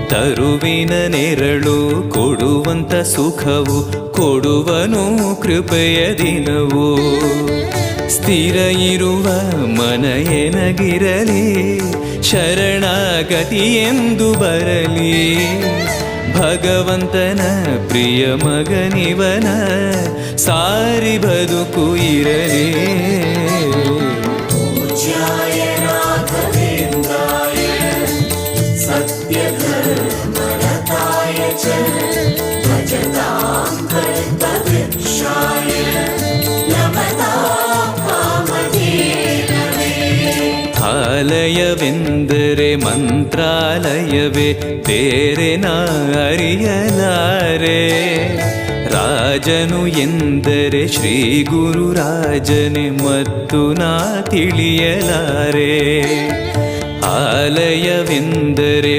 ತರುವಿನ ನೆರಳು ಕೊಡುವಂತ ಸುಖವು ಕೊಡುವನು ಕೃಪೆಯ ದಿನವು. ಸ್ಥಿರ ಇರುವ ಮನ ಎನಗಿರಲಿ, ಶರಣಾಗತಿ ಎಂದು ಬರಲಿ. ಭಗವಂತನ ಪ್ರಿಯ ಮಗನಿವನ, ಸಾರಿ ಬದುಕು ಇರಲಿ. ಆಲಯವೆಂದರೆ ಮಂತ್ರಾಲಯವೇ, ಬೇರೆ ನಾ ಅರಿಯಲಾರೆ. ರಾಜನು ಎಂದರೆ ಶ್ರೀ ಗುರು ರಾಜನೇ, ಮತ್ತು ನಾ ತಿಳಿಯಲಾರೆ. ಆಲಯವೆಂದರೆ